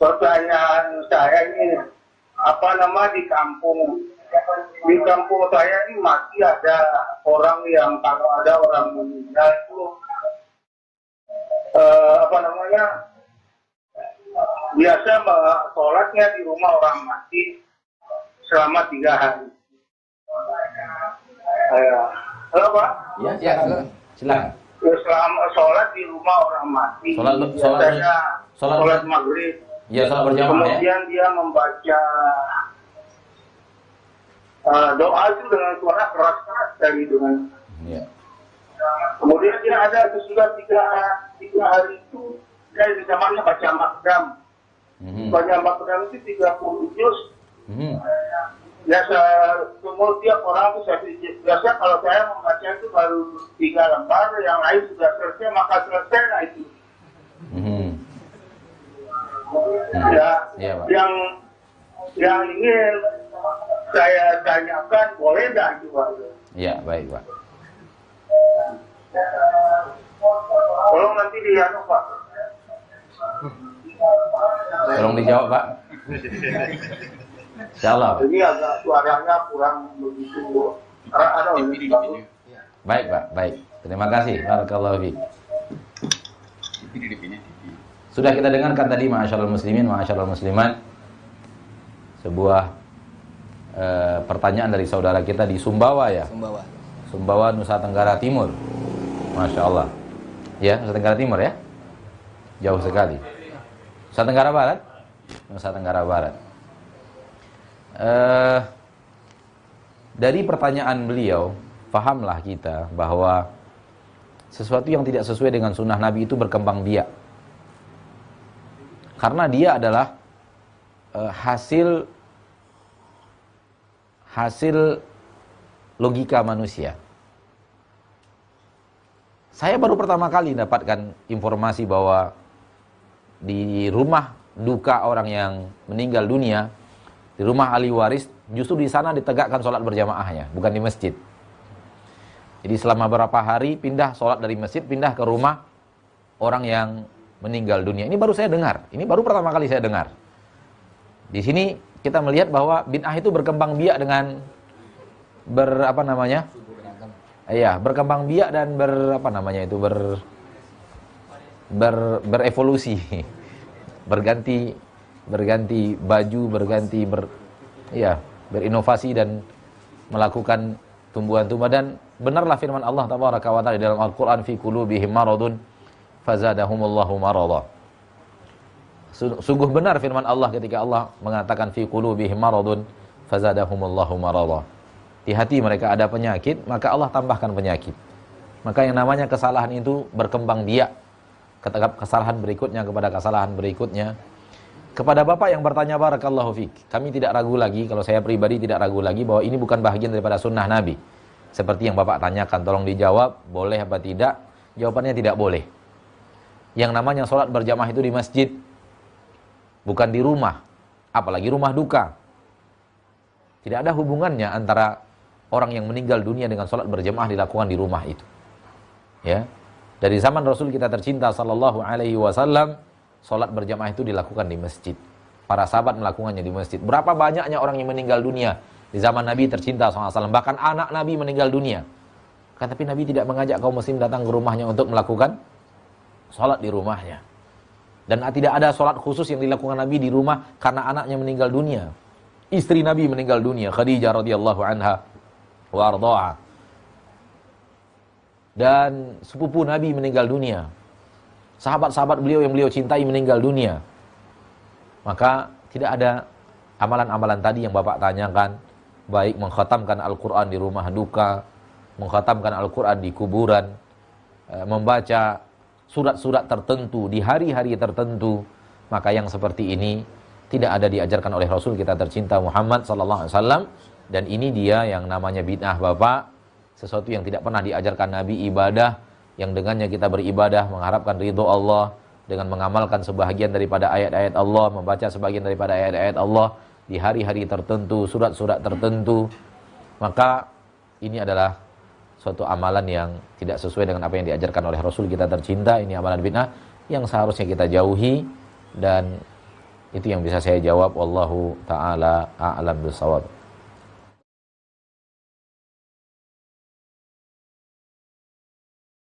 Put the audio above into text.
pertanyaan saya ini di kampung saya ini masih ada orang yang kalau ada orang meninggal itu biasa sholatnya di rumah orang mati selama 3 hari. Halo Pak? Ya, silakan. Selama sholat di rumah orang mati, sholat maghrib. Ya, sholat berjamaah. Kemudian dia membaca doa itu dengan suara keras-keras dari dengan. Ya. Kemudian dia ada sesudah 3 hari itu dia bisa baca makdam. Baca makdam itu 30 juz. Biasa kemudian orang itu biasa kalau saya membaca itu baru 3 lembar, yang lain sudah selesai maka selesai lah itu. Ya, Pak. Yang ingin saya tanyakan boleh nggak itu Pak? Ya, baik Pak. Tolong nanti Pak. Tolong dijawab Pak. Insyaallah. Ini agak suaranya kurang begitu. Baik Pak, baik. Terima kasih. Barakallahu fiik. Sudah kita dengarkan tadi ma'asyiral muslimin, ma'asyiral muslimat, sebuah pertanyaan dari saudara kita di Sumbawa ya. Sumbawa, Nusa Tenggara Timur. Masya Allah. Ya, Nusa Tenggara Timur ya. Jauh sekali. Nusa Tenggara Barat? Nusa Tenggara Barat. Dari pertanyaan beliau, pahamlah kita bahwa sesuatu yang tidak sesuai dengan sunnah Nabi itu berkembang biak. Karena dia adalah hasil logika manusia. Saya baru pertama kali dapatkan informasi bahwa di rumah duka orang yang meninggal dunia, di rumah ahli waris, justru di sana ditegakkan sholat berjamaahnya, bukan di masjid. Jadi selama beberapa hari pindah sholat dari masjid, pindah ke rumah orang yang meninggal dunia. Ini baru saya dengar. Ini baru pertama kali saya dengar. Di sini kita melihat bahwa bid'ah itu berkembang biak dengan berkembang biak dan berevolusi. berganti baju, berinovasi dan melakukan tumbuhan-tumbuhan. Dan benarlah firman Allah tabaraka wa taala dalam Al-Qur'an, fi qulubihim maradun fazadahumullahu marada. Sungguh benar firman Allah ketika Allah mengatakan fi qulubihim maradun fazadahumullahu marada. Di hati mereka ada penyakit, maka Allah tambahkan penyakit. Maka yang namanya kesalahan itu berkembang biak. Kesalahan berikutnya kepada kesalahan berikutnya. Kepada Bapak yang bertanya, barakallahu fiik, kami tidak ragu lagi, kalau saya pribadi tidak ragu lagi bahwa ini bukan bahagian daripada sunnah Nabi. Seperti yang Bapak tanyakan, tolong dijawab, boleh apa tidak? Jawabannya tidak boleh. Yang namanya sholat berjamaah itu di masjid, bukan di rumah, apalagi rumah duka. Tidak ada hubungannya antara orang yang meninggal dunia dengan sholat berjamaah dilakukan di rumah itu. Ya, dari zaman Rasul kita tercinta sallallahu alaihi wasallam, sholat berjamaah itu dilakukan di masjid. Para sahabat melakukannya di masjid. Berapa banyaknya orang yang meninggal dunia di zaman Nabi tercinta SAW. Bahkan anak Nabi meninggal dunia. Tapi Nabi tidak mengajak kaum muslim datang ke rumahnya untuk melakukan sholat di rumahnya. Dan tidak ada sholat khusus yang dilakukan Nabi di rumah karena anaknya meninggal dunia. Istri Nabi meninggal dunia, Khadijah radhiyallahu anha wa ardhaha. Dan sepupu Nabi meninggal dunia. Sahabat-sahabat beliau yang beliau cintai meninggal dunia. Maka tidak ada amalan-amalan tadi yang Bapak tanyakan, baik mengkhatamkan Al-Quran di rumah duka, mengkhatamkan Al-Quran di kuburan, membaca surat-surat tertentu di hari-hari tertentu. Maka yang seperti ini tidak ada diajarkan oleh Rasul kita tercinta Muhammad sallallahu alaihi wasallam. Dan ini dia yang namanya bid'ah Bapak, sesuatu yang tidak pernah diajarkan Nabi, ibadah yang dengannya kita beribadah mengharapkan ridho Allah dengan mengamalkan sebahagian daripada ayat-ayat Allah, membaca sebagian daripada ayat-ayat Allah di hari-hari tertentu, surat-surat tertentu. Maka ini adalah suatu amalan yang tidak sesuai dengan apa yang diajarkan oleh Rasul kita tercinta. Ini amalan bid'ah yang seharusnya kita jauhi. Dan Itu yang bisa saya jawab, wallahu taala a'lam bishawab.